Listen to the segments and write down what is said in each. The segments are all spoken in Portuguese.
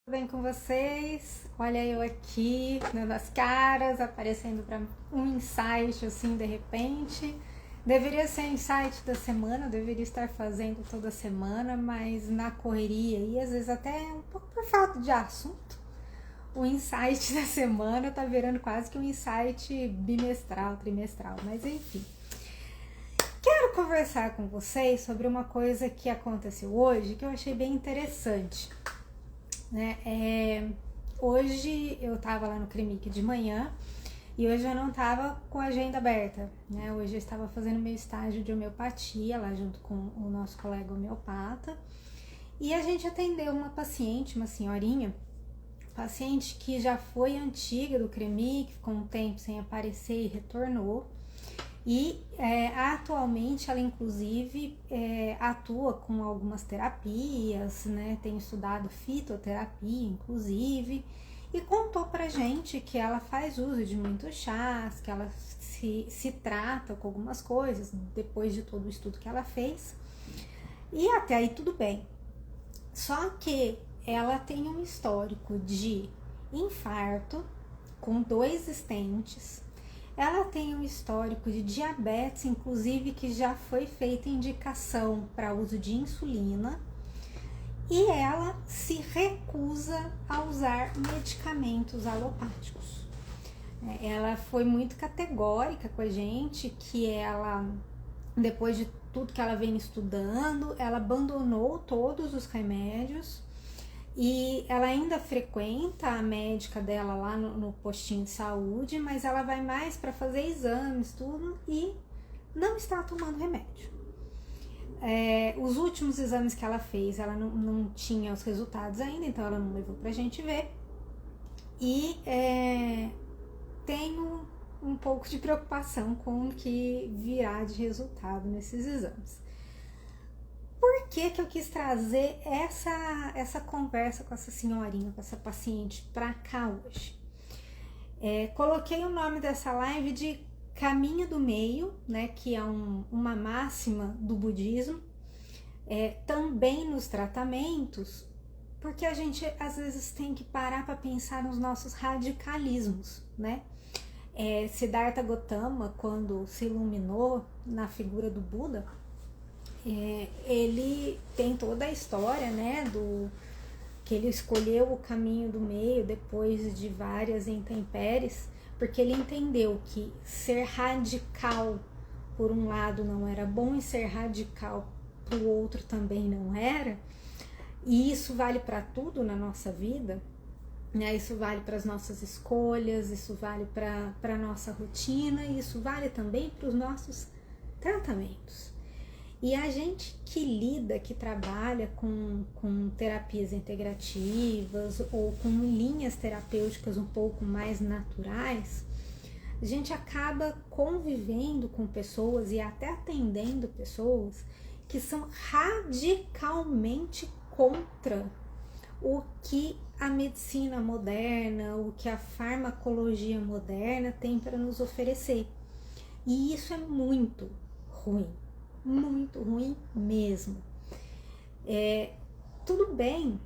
Tudo bem com vocês? Olha eu aqui, dando as caras, aparecendo para um insight assim de repente. Deveria ser insight da semana, eu deveria estar fazendo toda semana, mas na correria e às vezes até um pouco por falta de assunto, o insight da semana tá virando quase que um insight bimestral, trimestral, mas enfim. Quero conversar com vocês sobre uma coisa que aconteceu hoje que eu achei bem interessante. Hoje eu tava lá no Cremic de manhã e hoje eu não tava com a agenda aberta, né? Hoje eu estava fazendo meu estágio de homeopatia lá junto com o nosso colega homeopata e a gente atendeu uma paciente, uma senhorinha, paciente que já foi antiga do Cremic, ficou um tempo sem aparecer e retornou. E atualmente ela inclusive atua com algumas terapias, né? Tem estudado fitoterapia inclusive, e contou pra gente que ela faz uso de muitos chás, que ela se trata com algumas coisas depois de todo o estudo que ela fez, e até aí tudo bem. Só que ela tem um histórico de infarto com 2 stents. Ela tem um histórico de diabetes, inclusive que já foi feita indicação para uso de insulina, e ela se recusa a usar medicamentos alopáticos. Ela foi muito categórica com a gente que ela, depois de tudo que ela vem estudando, ela abandonou todos os remédios. E ela ainda frequenta a médica dela lá no postinho de saúde, mas ela vai mais para fazer exames, tudo, e não está tomando remédio. Os últimos exames que ela fez, ela não tinha os resultados ainda, então ela não levou pra gente ver. E tenho um pouco de preocupação com o que virá de resultado nesses exames. Por que eu quis trazer essa conversa com essa senhorinha, com essa paciente pra cá hoje? Coloquei o nome dessa live de Caminho do Meio, né, que é uma máxima do budismo, também nos tratamentos, porque a gente às vezes tem que parar para pensar nos nossos radicalismos, né? Siddhartha Gautama, quando se iluminou na figura do Buda, ele tem toda a história, né, que ele escolheu o caminho do meio depois de várias intempéries, porque ele entendeu que ser radical por um lado não era bom e ser radical para o outro também não era, e isso vale para tudo na nossa vida, né? Isso vale para as nossas escolhas, isso vale para a nossa rotina, e isso vale também para os nossos tratamentos. E a gente que lida, que trabalha com terapias integrativas ou com linhas terapêuticas um pouco mais naturais, a gente acaba convivendo com pessoas e até atendendo pessoas que são radicalmente contra o que a medicina moderna, o que a farmacologia moderna tem para nos oferecer. E isso é muito ruim mesmo. Tudo bem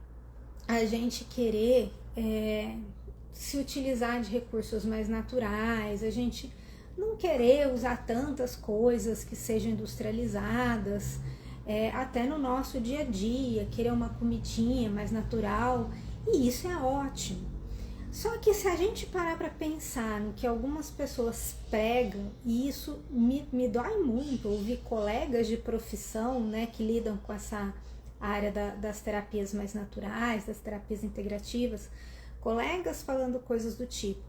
a gente querer se utilizar de recursos mais naturais, a gente não querer usar tantas coisas que sejam industrializadas, até no nosso dia a dia, querer uma comidinha mais natural, e isso é ótimo. Só que se a gente parar para pensar no que algumas pessoas pregam, e isso me dói muito, ouvir colegas de profissão, né, que lidam com essa área das terapias mais naturais, das terapias integrativas, colegas falando coisas do tipo: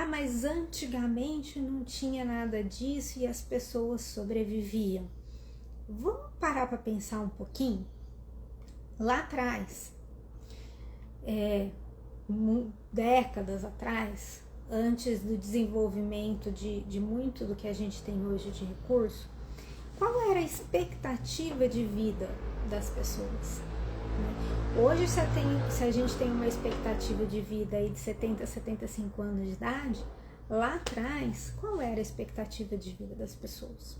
mas antigamente não tinha nada disso e as pessoas sobreviviam. Vamos parar para pensar um pouquinho? Lá atrás, décadas atrás, antes do desenvolvimento de muito do que a gente tem hoje de recurso, qual era a expectativa de vida das pessoas? Hoje, se a gente tem uma expectativa de vida aí de 70 a 75 anos de idade, lá atrás, qual era a expectativa de vida das pessoas?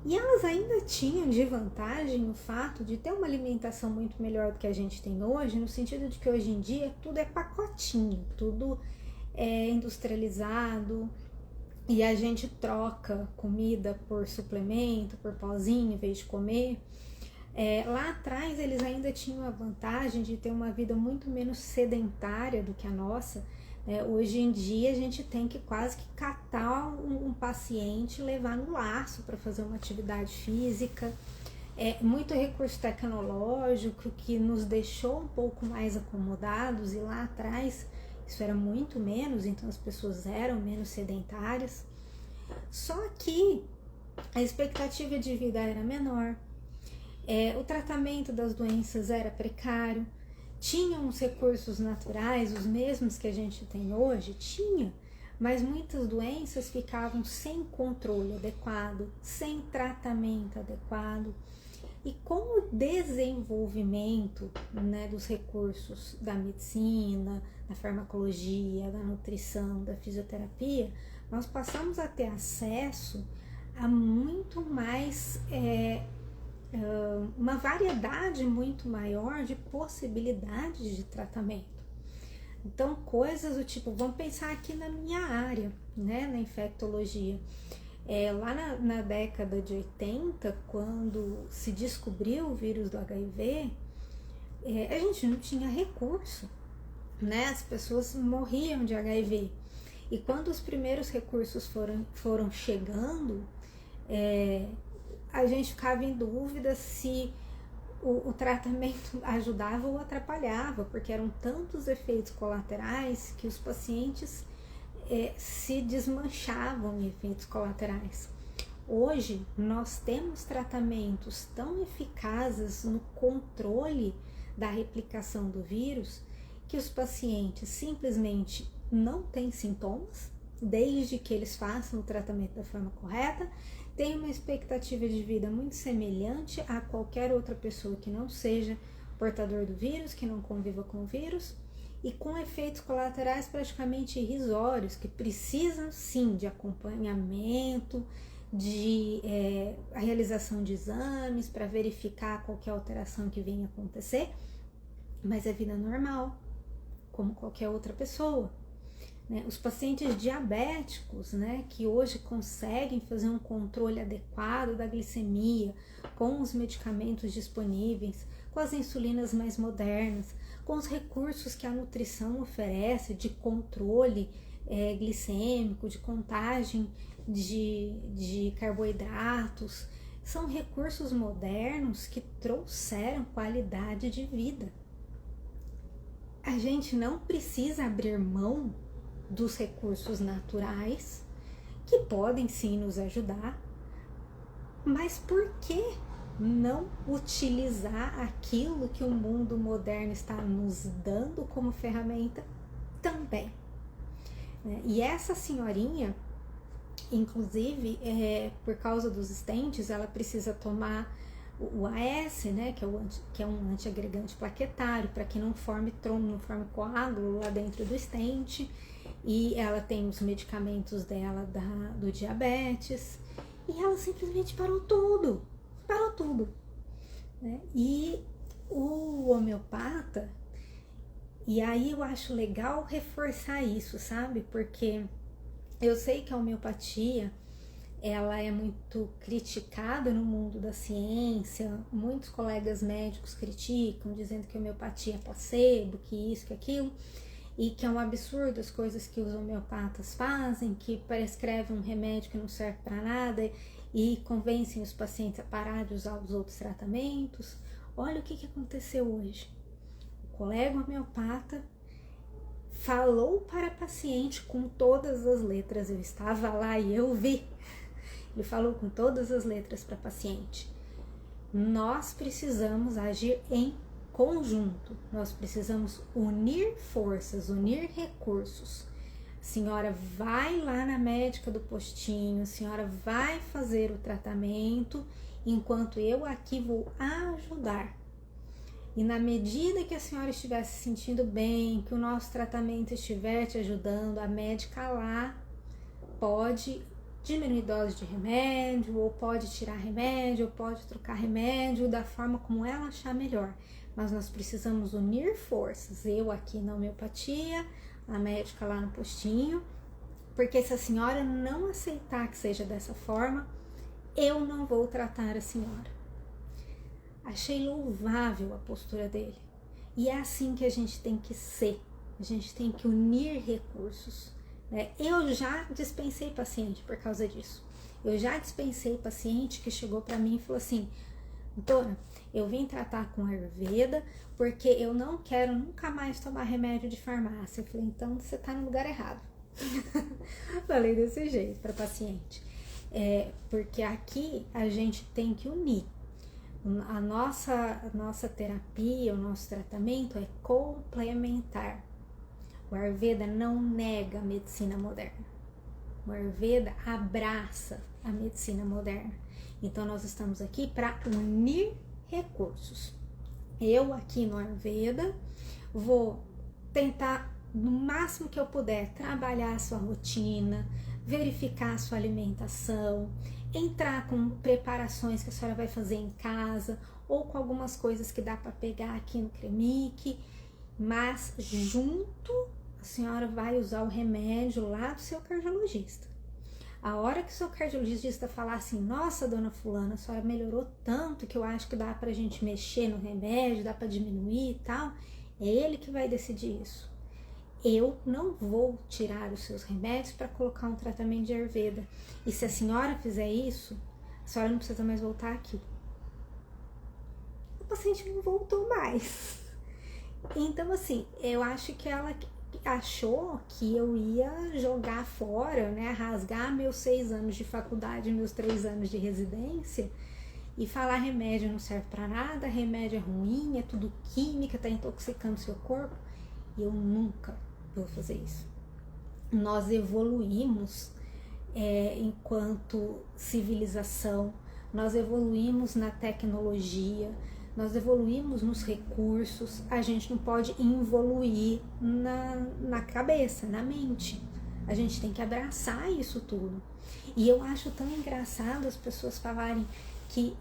E elas ainda tinham de vantagem o fato de ter uma alimentação muito melhor do que a gente tem hoje, no sentido de que hoje em dia tudo é pacotinho, tudo é industrializado e a gente troca comida por suplemento, por pauzinho, em vez de comer. Lá atrás eles ainda tinham a vantagem de ter uma vida muito menos sedentária do que a nossa. Hoje em dia a gente tem que quase que catar um paciente e levar no laço para fazer uma atividade física. Muito recurso tecnológico que nos deixou um pouco mais acomodados, e lá atrás isso era muito menos, então as pessoas eram menos sedentárias. Só que a expectativa de vida era menor, o tratamento das doenças era precário, tinham os recursos naturais, os mesmos que a gente tem hoje, tinha, mas muitas doenças ficavam sem controle adequado, sem tratamento adequado. E com o desenvolvimento, né, dos recursos da medicina, da farmacologia, da nutrição, da fisioterapia, nós passamos a ter acesso a muito mais, uma variedade muito maior de possibilidades de tratamento. Então, coisas do tipo, vamos pensar aqui na minha área, né, na infectologia. Lá na década de 80, quando se descobriu o vírus do HIV, a gente não tinha recurso, né? As pessoas morriam de HIV. E quando os primeiros recursos foram chegando, a gente ficava em dúvida se o tratamento ajudava ou atrapalhava, porque eram tantos efeitos colaterais que os pacientes se desmanchavam em efeitos colaterais. Hoje nós temos tratamentos tão eficazes no controle da replicação do vírus que os pacientes simplesmente não têm sintomas, desde que eles façam o tratamento da forma correta, têm uma expectativa de vida muito semelhante a qualquer outra pessoa que não seja portador do vírus, que não conviva com o vírus, e com efeitos colaterais praticamente irrisórios, que precisam sim de acompanhamento, de a realização de exames para verificar qualquer alteração que venha acontecer, mas é vida normal, como qualquer outra pessoa. Os pacientes diabéticos, né, que hoje conseguem fazer um controle adequado da glicemia com os medicamentos disponíveis, com as insulinas mais modernas, com os recursos que a nutrição oferece de controle glicêmico, de contagem de carboidratos, são recursos modernos que trouxeram qualidade de vida. A gente não precisa abrir mão dos recursos naturais, que podem sim nos ajudar, mas por que não utilizar aquilo que o mundo moderno está nos dando como ferramenta também? E essa senhorinha, inclusive, por causa dos stents, ela precisa tomar o AS, né, que é um antiagregante plaquetário, para que não forme trombo, não forme coágulo lá dentro do stent. E ela tem os medicamentos dela do diabetes, e ela simplesmente parou tudo, né? E o homeopata, e aí eu acho legal reforçar isso, sabe? Porque eu sei que a homeopatia, ela é muito criticada no mundo da ciência, muitos colegas médicos criticam, dizendo que a homeopatia é placebo, que isso, que aquilo, e que é um absurdo as coisas que os homeopatas fazem, que prescrevem um remédio que não serve para nada e convencem os pacientes a parar de usar os outros tratamentos. Olha o que aconteceu hoje. O colega homeopata falou para a paciente com todas as letras, eu estava lá e eu vi. Ele falou com todas as letras para a paciente: nós precisamos agir em conjunto, nós precisamos unir forças, unir recursos. A senhora vai lá na médica do postinho, a senhora vai fazer o tratamento, enquanto eu aqui vou ajudar. E na medida que a senhora estiver se sentindo bem, que o nosso tratamento estiver te ajudando, a médica lá pode diminuir dose de remédio, ou pode tirar remédio, ou pode trocar remédio da forma como ela achar melhor. Mas nós precisamos unir forças, eu aqui na homeopatia, a médica lá no postinho, porque se a senhora não aceitar que seja dessa forma, eu não vou tratar a senhora. Achei louvável a postura dele. E é assim que a gente tem que ser. A gente tem que unir recursos. Né? Eu já dispensei paciente por causa disso. Eu já dispensei paciente que chegou para mim e falou assim: doutora, eu vim tratar com Ayurveda porque eu não quero nunca mais tomar remédio de farmácia. Eu falei, então você tá no lugar errado. Falei desse jeito para paciente. Porque aqui a gente tem que unir. A nossa terapia, o nosso tratamento é complementar. O Ayurveda não nega a medicina moderna. O Ayurveda abraça a medicina moderna. Então nós estamos aqui para unir recursos. Eu aqui no Ayurveda vou tentar, no máximo que eu puder, trabalhar a sua rotina, verificar a sua alimentação, entrar com preparações que a senhora vai fazer em casa ou com algumas coisas que dá para pegar aqui no Cremic, mas junto a senhora vai usar o remédio lá do seu cardiologista. A hora que o seu cardiologista falar assim, nossa, dona fulana, a senhora melhorou tanto que eu acho que dá pra gente mexer no remédio, dá pra diminuir e tal, é ele que vai decidir isso. Eu não vou tirar os seus remédios para colocar um tratamento de Ayurveda. E se a senhora fizer isso, a senhora não precisa mais voltar aqui. O paciente não voltou mais. Então, assim, eu acho que ela achou que eu ia jogar fora, né, rasgar meus 6 anos de faculdade, meus 3 anos de residência e falar remédio não serve para nada, remédio é ruim, é tudo química, tá intoxicando seu corpo. E eu nunca vou fazer isso. Nós evoluímos enquanto civilização, nós evoluímos na tecnologia, nós evoluímos nos recursos, a gente não pode involuir na cabeça, na mente. A gente tem que abraçar isso tudo. E eu acho tão engraçado as pessoas falarem que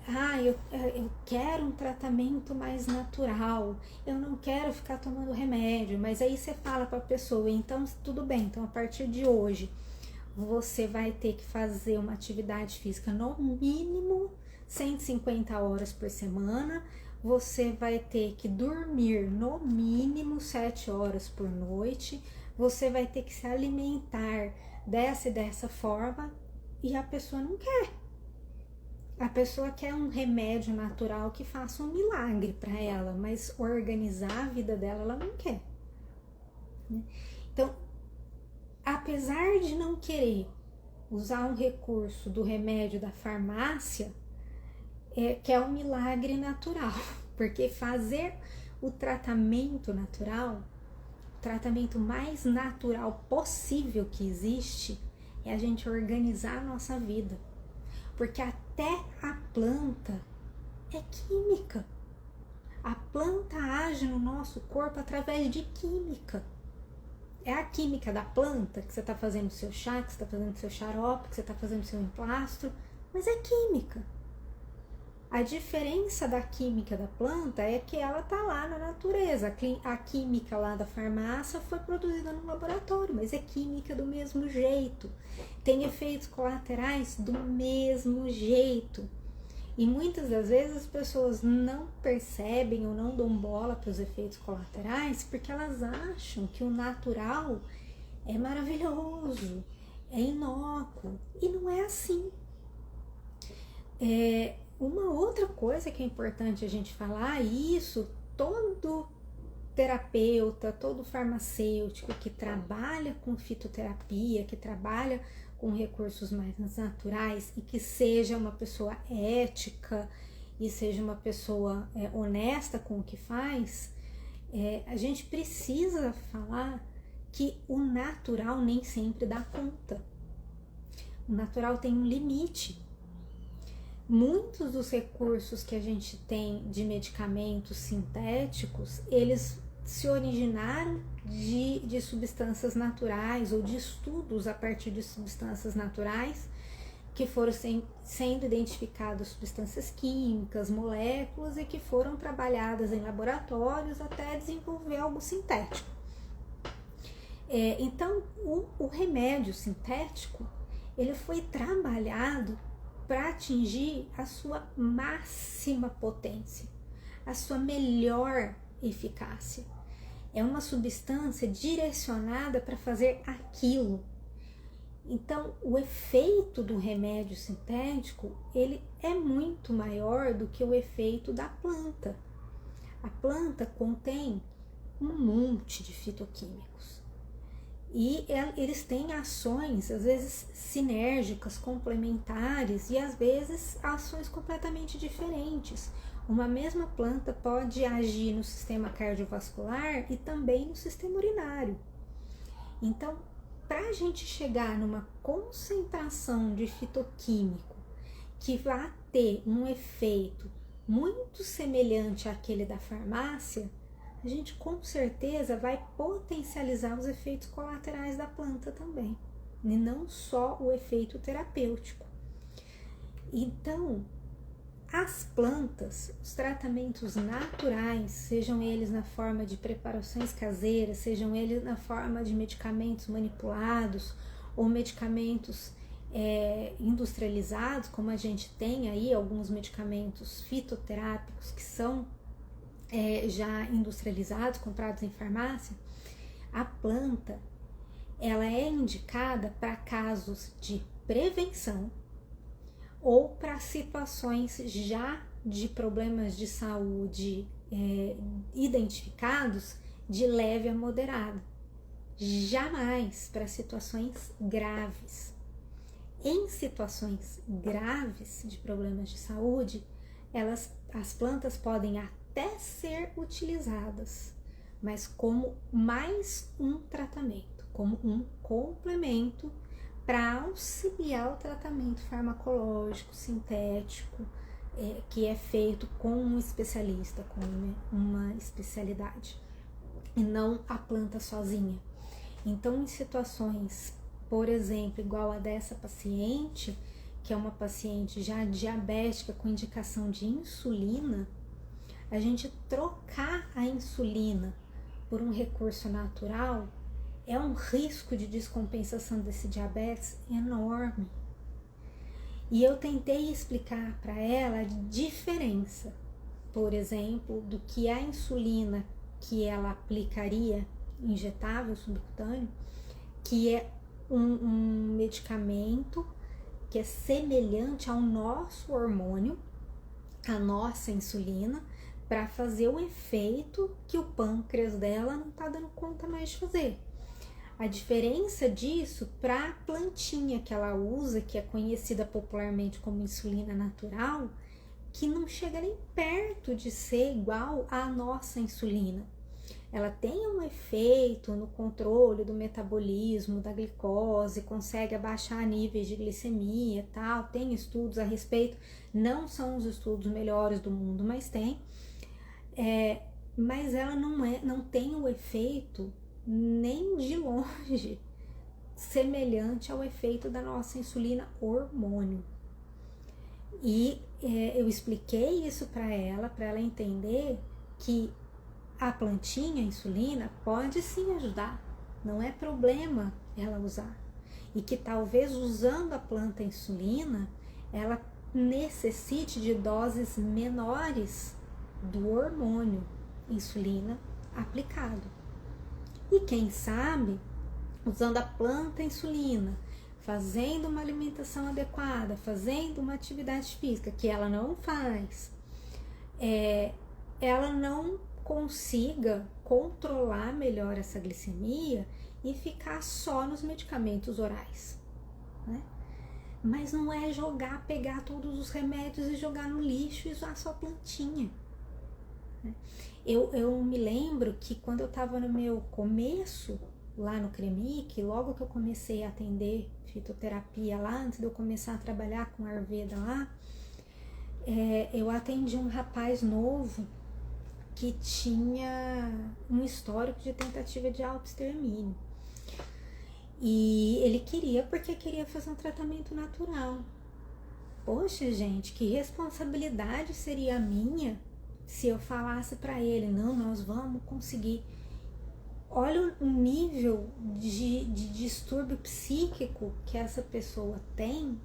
eu quero um tratamento mais natural, eu não quero ficar tomando remédio, mas aí você fala para a pessoa, então tudo bem, então a partir de hoje você vai ter que fazer uma atividade física no mínimo 150 horas por semana, você vai ter que dormir no mínimo 7 horas por noite, você vai ter que se alimentar dessa e dessa forma, e a pessoa não quer. A pessoa quer um remédio natural que faça um milagre para ela, mas organizar a vida dela, ela não quer. Então, apesar de não querer usar um recurso do remédio da farmácia, quer um milagre natural, porque fazer o tratamento natural, o tratamento mais natural possível que existe, é a gente organizar a nossa vida. Porque até a planta é química. A planta age no nosso corpo através de química. É a química da planta que você está fazendo o seu chá, que você está fazendo o seu xarope, que você está fazendo o seu emplastro, mas é química. A diferença da química da planta é que ela está lá na natureza. A química lá da farmácia foi produzida no laboratório, mas é química do mesmo jeito. Tem efeitos colaterais do mesmo jeito. E muitas das vezes as pessoas não percebem ou não dão bola para os efeitos colaterais porque elas acham que o natural é maravilhoso, é inócuo. E não é assim. Uma outra coisa que é importante a gente falar, e isso todo terapeuta, todo farmacêutico que trabalha com fitoterapia, que trabalha com recursos mais naturais e que seja uma pessoa ética e seja uma pessoa honesta com o que faz, a gente precisa falar que o natural nem sempre dá conta. O natural tem um limite. Muitos dos recursos que a gente tem de medicamentos sintéticos, eles se originaram de substâncias naturais ou de estudos a partir de substâncias naturais que foram sendo identificadas substâncias químicas, moléculas e que foram trabalhadas em laboratórios até desenvolver algo sintético. Então, o remédio sintético, ele foi trabalhado para atingir a sua máxima potência, a sua melhor eficácia. É uma substância direcionada para fazer aquilo. Então, o efeito do remédio sintético, ele é muito maior do que o efeito da planta. A planta contém um monte de fitoquímicos. E eles têm ações, às vezes, sinérgicas, complementares e, às vezes, ações completamente diferentes. Uma mesma planta pode agir no sistema cardiovascular e também no sistema urinário. Então, para a gente chegar numa concentração de fitoquímico que vá ter um efeito muito semelhante àquele da farmácia, a gente com certeza vai potencializar os efeitos colaterais da planta também, e não só o efeito terapêutico. Então, as plantas, os tratamentos naturais, sejam eles na forma de preparações caseiras, sejam eles na forma de medicamentos manipulados ou medicamentos industrializados, como a gente tem aí alguns medicamentos fitoterápicos que são já industrializados, comprados em farmácia, a planta ela é indicada para casos de prevenção ou para situações já de problemas de saúde identificados de leve a moderado, jamais para situações graves. Em situações graves de problemas de saúde, as plantas podem até ser utilizadas, mas como mais um tratamento, como um complemento para auxiliar o tratamento farmacológico, sintético, que é feito com um especialista, com uma especialidade, e não a planta sozinha. Então, em situações, por exemplo, igual a dessa paciente, que é uma paciente já diabética com indicação de insulina, a gente trocar a insulina por um recurso natural é um risco de descompensação desse diabetes enorme. E eu tentei explicar para ela a diferença, por exemplo, do que a insulina que ela aplicaria injetável subcutâneo, que é um medicamento que é semelhante ao nosso hormônio, a nossa insulina, para fazer o efeito que o pâncreas dela não está dando conta mais de fazer. A diferença disso para a plantinha que ela usa, que é conhecida popularmente como insulina natural, que não chega nem perto de ser igual à nossa insulina. Ela tem um efeito no controle do metabolismo, da glicose, consegue abaixar níveis de glicemia e tal, tem estudos a respeito, não são os estudos melhores do mundo, mas tem. Mas ela não tem o efeito nem de longe semelhante ao efeito da nossa insulina hormônio. E eu expliquei isso para ela entender que a plantinha, a insulina, pode sim ajudar, não é problema ela usar. E que talvez usando a planta insulina, ela necessite de doses menores do hormônio insulina aplicado. E quem sabe, usando a planta insulina, fazendo uma alimentação adequada, fazendo uma atividade física, que ela não faz, ela não consiga controlar melhor essa glicemia e ficar só nos medicamentos orais, né? Mas não é pegar todos os remédios e jogar no lixo e usar só a plantinha, né? Eu me lembro que quando eu estava no meu começo lá no CREMIC, logo que eu comecei a atender fitoterapia lá, antes de eu começar a trabalhar com Ayurveda lá, eu atendi um rapaz novo que tinha um histórico de tentativa de autoextermínio. E ele queria, porque queria fazer um tratamento natural. Poxa, gente, que responsabilidade seria a minha se eu falasse para ele, não, nós vamos conseguir. Olha o nível de distúrbio psíquico que essa pessoa tem,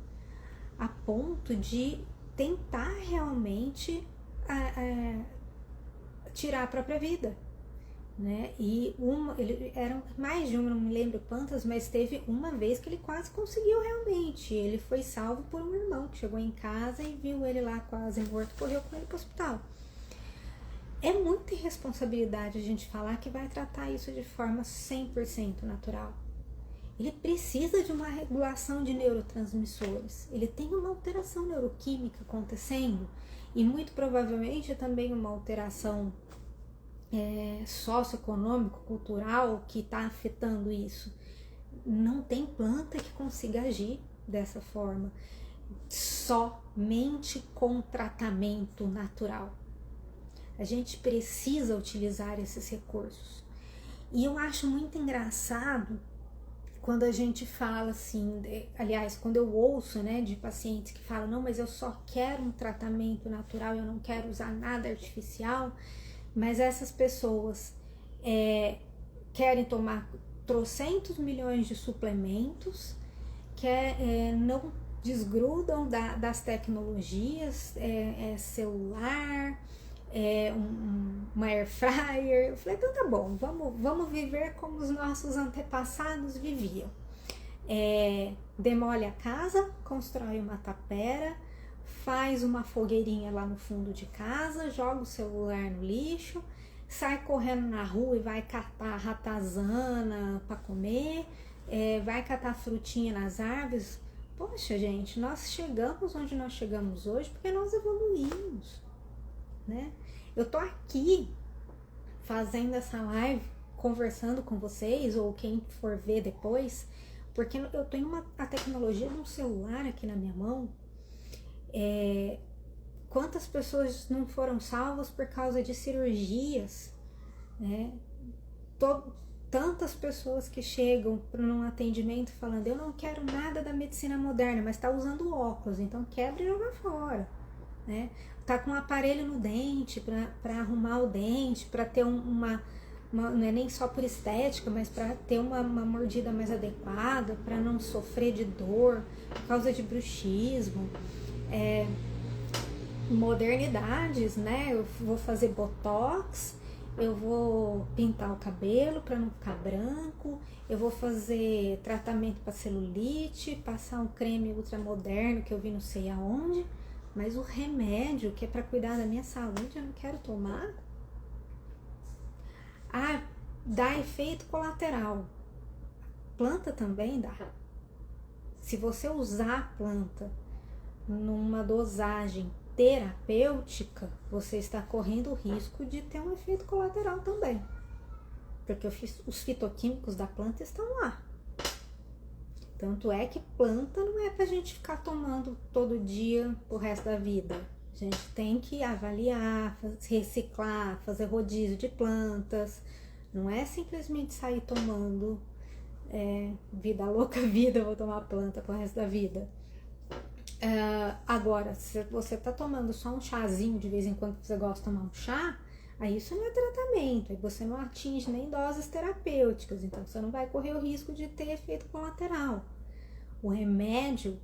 a ponto de tentar realmente tirar a própria vida, né? E eram mais de uma, não me lembro quantas, mas teve uma vez que ele quase conseguiu realmente. Ele foi salvo por um irmão que chegou em casa e viu ele lá quase morto, correu com ele para o hospital. É muita irresponsabilidade a gente falar que vai tratar isso de forma 100% natural. Ele precisa de uma regulação de neurotransmissores. Ele tem uma alteração neuroquímica acontecendo e muito provavelmente também uma alteração socioeconômico, cultural que está afetando isso. Não tem planta que consiga agir dessa forma, somente com tratamento natural. A gente precisa utilizar esses recursos. E eu acho muito engraçado quando a gente fala assim, aliás, quando eu ouço, né, de pacientes que falam, não, mas eu só quero um tratamento natural, eu não quero usar nada artificial, mas essas pessoas querem tomar trocentos milhões de suplementos, não desgrudam das tecnologias, celular, uma air fryer. Eu falei, então tá bom, vamos viver como os nossos antepassados viviam. Demole a casa, constrói uma tapera, faz uma fogueirinha lá no fundo de casa, joga o celular no lixo, sai correndo na rua e vai catar ratazana para comer, vai catar frutinha nas árvores. Poxa, gente, nós chegamos onde nós chegamos hoje porque nós evoluímos, né? Eu tô aqui fazendo essa live, conversando com vocês, ou quem for ver depois, porque eu tenho a tecnologia de um celular aqui na minha mão. Quantas pessoas não foram salvas por causa de cirurgias, né? Tantas pessoas que chegam para um atendimento falando, eu não quero nada da medicina moderna, mas está usando óculos, então quebra e joga fora, né? Tá com um aparelho no dente para arrumar o dente, para ter uma não é nem só por estética, mas para ter uma mordida mais adequada, para não sofrer de dor por causa de bruxismo, modernidades, né? Eu vou fazer botox, eu vou pintar o cabelo para não ficar branco, eu vou fazer tratamento para celulite, passar um creme ultramoderno que eu vi não sei aonde, mas o remédio que é para cuidar da minha saúde eu não quero tomar. Dá efeito colateral. Planta também dá. Se você usar a planta numa dosagem terapêutica, você está correndo o risco de ter um efeito colateral também, porque os fitoquímicos da planta estão lá. Tanto é que planta não é pra gente ficar tomando todo dia pro resto da vida. A gente tem que avaliar, reciclar, fazer rodízio de plantas. Não é simplesmente sair tomando vida louca, vou tomar planta pro resto da vida. Agora, se você tá tomando só um chazinho de vez em quando que você gosta de tomar um chá, aí isso não é tratamento, aí você não atinge nem doses terapêuticas, então você não vai correr o risco de ter efeito colateral. O remédio,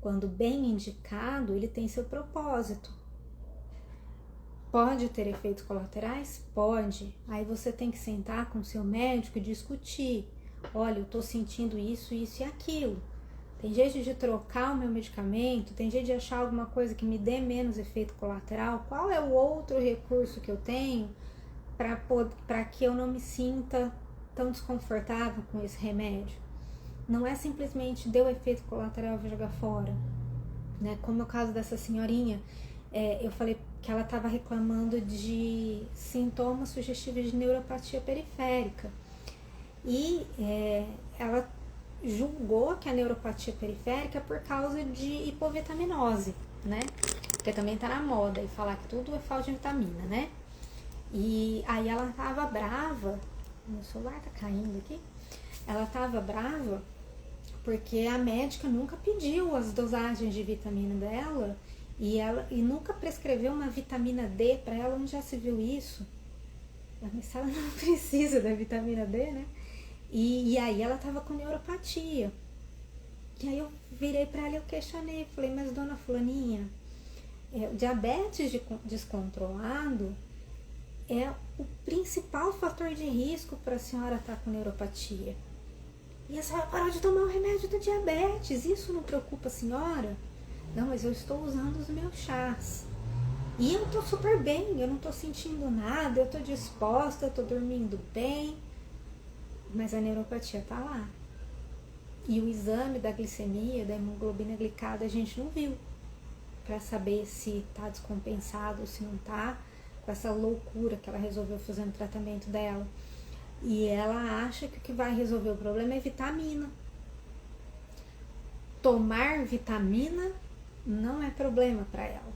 quando bem indicado, ele tem seu propósito. Pode ter efeitos colaterais? Pode. Aí você tem que sentar com o seu médico e discutir. Olha, eu tô sentindo isso, isso e aquilo. Tem jeito de trocar o meu medicamento? Tem jeito de achar alguma coisa que me dê menos efeito colateral? Qual é o outro recurso que eu tenho para que eu não me sinta tão desconfortável com esse remédio? Não é simplesmente deu efeito colateral, vou jogar fora, né? Como é o caso dessa senhorinha, eu falei que ela estava reclamando de sintomas sugestivos de neuropatia periférica e ela julgou que a neuropatia periférica é por causa de hipovitaminose, né? Porque também tá na moda e falar que tudo é falta de vitamina, né? E aí ela tava brava, meu celular tá caindo aqui, ela tava brava porque a médica nunca pediu as dosagens de vitamina dela e nunca prescreveu uma vitamina D para ela. Onde já se viu isso? Mas ela não precisa da vitamina D, né? E aí ela tava com neuropatia. E aí eu virei para ela e eu questionei, falei, mas dona fulaninha, o diabetes descontrolado é o principal fator de risco para a senhora estar com neuropatia. E a senhora parou de tomar o remédio do diabetes, isso não preocupa a senhora? Não, mas eu estou usando os meus chás. E eu tô super bem, eu não tô sentindo nada, eu tô disposta, eu tô dormindo bem. Mas a neuropatia tá lá. E o exame da glicemia, da hemoglobina glicada, a gente não viu. Pra saber se tá descompensado ou se não tá. Com essa loucura que ela resolveu fazer no tratamento dela. E ela acha que o que vai resolver o problema é vitamina. Tomar vitamina não é problema para ela.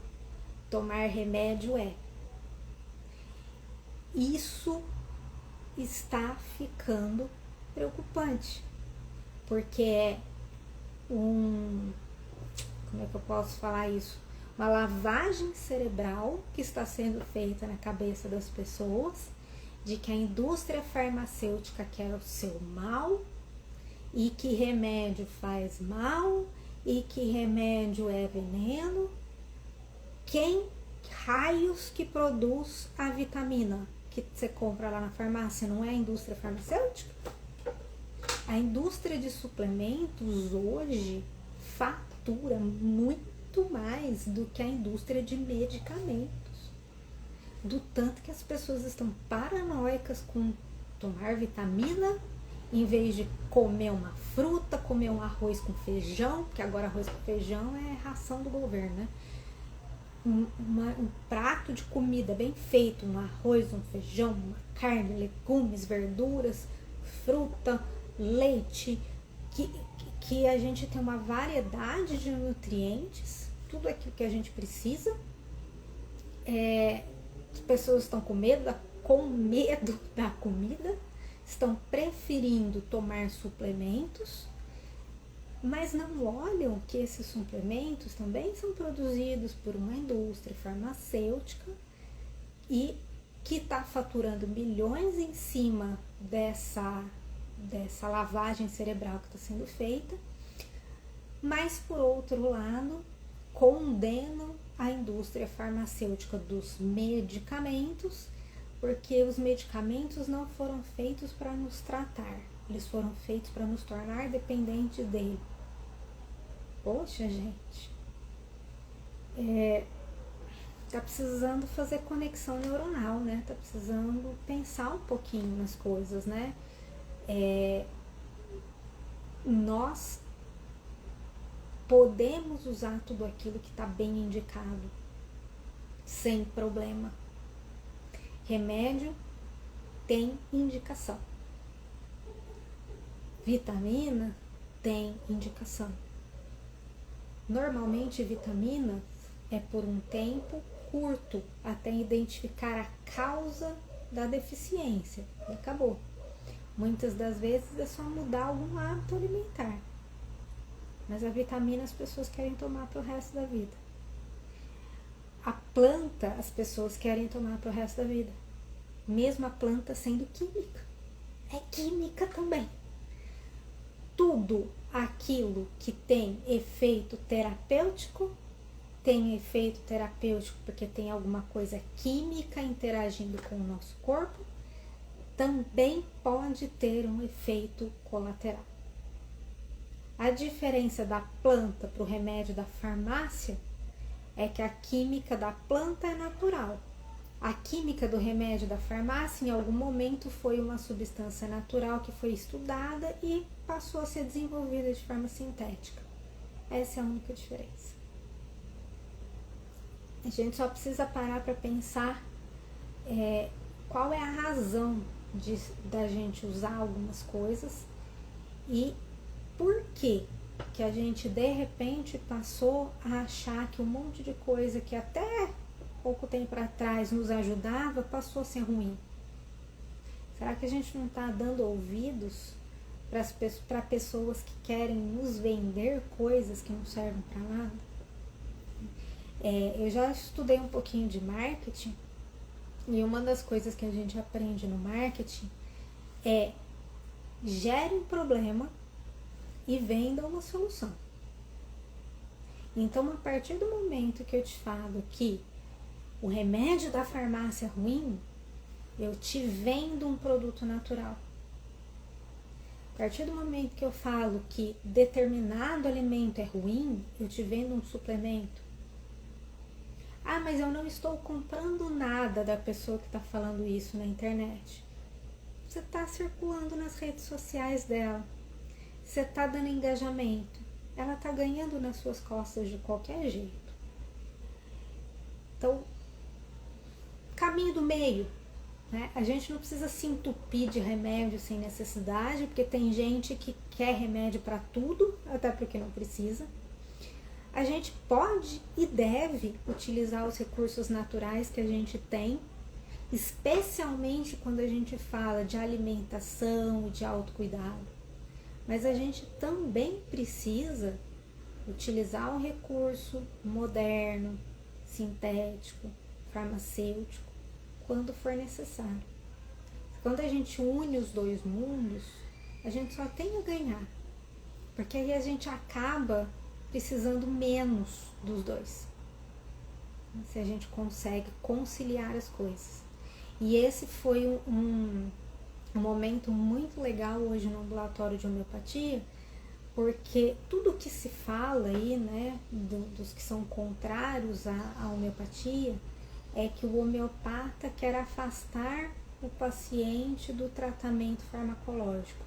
Tomar remédio é. Isso está ficando preocupante. Porque é como é que eu posso falar isso? Uma lavagem cerebral que está sendo feita na cabeça das pessoas de que a indústria farmacêutica quer o seu mal e que remédio faz mal e que remédio é veneno. Quem raios que produz a vitamina que você compra lá na farmácia? Não é a indústria farmacêutica? A indústria de suplementos hoje fatura muito mais do que a indústria de medicamentos. Do tanto que as pessoas estão paranoicas com tomar vitamina em vez de comer uma fruta, comer um arroz com feijão, porque agora arroz com feijão é ração do governo, né? Um prato de comida bem feito, um arroz, um feijão, uma carne, legumes, verduras, fruta, leite, que a gente tem uma variedade de nutrientes, tudo aquilo que a gente precisa. As pessoas estão com medo da comida, estão preferindo tomar suplementos, mas não olham que esses suplementos também são produzidos por uma indústria farmacêutica e que está faturando milhões em cima dessa lavagem cerebral que está sendo feita, mas por outro lado condenam a indústria farmacêutica dos medicamentos, porque os medicamentos não foram feitos para nos tratar, eles foram feitos para nos tornar dependentes dele. Poxa, gente, tá precisando fazer conexão neuronal, né? Tá precisando pensar um pouquinho nas coisas, né? Nós podemos usar tudo aquilo que está bem indicado, sem problema. Remédio tem indicação. Vitamina tem indicação. Normalmente vitamina é por um tempo curto até identificar a causa da deficiência e acabou. Muitas das vezes é só mudar algum hábito alimentar. Mas a vitamina as pessoas querem tomar para o resto da vida. A planta as pessoas querem tomar para o resto da vida. Mesmo a planta sendo química. É química também. Tudo aquilo que tem efeito terapêutico, tem efeito terapêutico porque tem alguma coisa química interagindo com o nosso corpo, também pode ter um efeito colateral. A diferença da planta para o remédio da farmácia é que a química da planta é natural. A química do remédio da farmácia, em algum momento, foi uma substância natural que foi estudada e passou a ser desenvolvida de forma sintética. Essa é a única diferença. A gente só precisa parar para pensar qual é a razão da gente usar algumas coisas e por que a gente de repente passou a achar que um monte de coisa que até pouco tempo atrás nos ajudava passou a ser ruim. Será que a gente não está dando ouvidos para pessoas que querem nos vender coisas que não servem para nada. Eu já estudei um pouquinho de marketing e uma das coisas que a gente aprende no marketing é gere um problema e venda uma solução. Então, a partir do momento que eu te falo que o remédio da farmácia é ruim, eu te vendo um produto natural. A partir do momento que eu falo que determinado alimento é ruim, eu te vendo um suplemento. Ah, mas eu não estou comprando nada da pessoa que está falando isso na internet. Você está circulando nas redes sociais dela. Você está dando engajamento. Ela está ganhando nas suas costas de qualquer jeito. Então, caminho do meio. Né? A gente não precisa se entupir de remédio sem necessidade, porque tem gente que quer remédio para tudo, até porque não precisa. A gente pode e deve utilizar os recursos naturais que a gente tem, especialmente quando a gente fala de alimentação e de autocuidado. Mas a gente também precisa utilizar um recurso moderno, sintético, farmacêutico, quando for necessário. Quando a gente une os dois mundos, a gente só tem a ganhar, porque aí a gente acaba precisando menos dos dois, se a gente consegue conciliar as coisas. E esse foi um momento muito legal hoje no ambulatório de homeopatia, porque tudo que se fala aí, né, dos que são contrários à homeopatia, é que o homeopata quer afastar o paciente do tratamento farmacológico.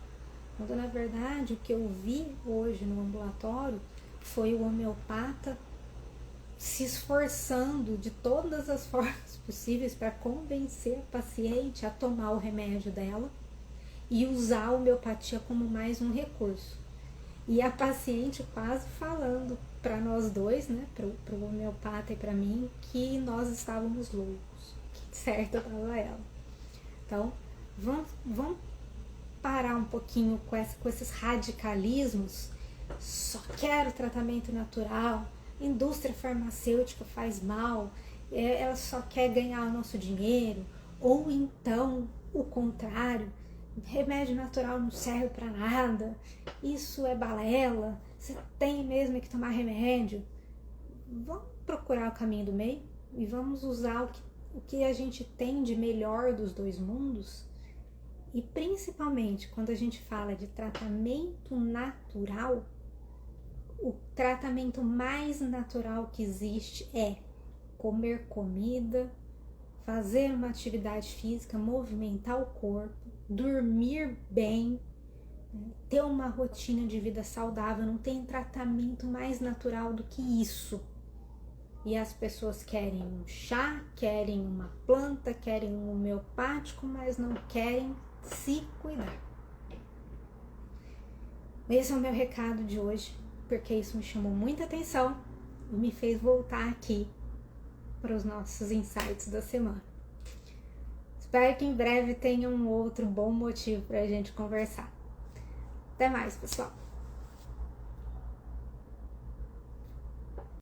Quando, na verdade, o que eu vi hoje no ambulatório foi o homeopata se esforçando de todas as formas possíveis para convencer a paciente a tomar o remédio dela e usar a homeopatia como mais um recurso. E a paciente quase falando para nós dois, né, para o homeopata e para mim, que nós estávamos loucos, que certa estava ela. Então, vamos parar um pouquinho com esses radicalismos. Só quero tratamento natural, indústria farmacêutica faz mal, ela só quer ganhar o nosso dinheiro, ou então o contrário, remédio natural não serve para nada, isso é balela, você tem mesmo que tomar remédio. Vamos procurar o caminho do meio e vamos usar o que a gente tem de melhor dos dois mundos. E principalmente quando a gente fala de tratamento natural, o tratamento mais natural que existe é comer comida, fazer uma atividade física, movimentar o corpo, dormir bem, ter uma rotina de vida saudável. Não tem tratamento mais natural do que isso. E as pessoas querem um chá, querem uma planta, querem um homeopático, mas não querem se cuidar. Esse é o meu recado de hoje, porque isso me chamou muita atenção e me fez voltar aqui para os nossos insights da semana. Espero que em breve tenha um outro bom motivo para a gente conversar. Até mais, pessoal!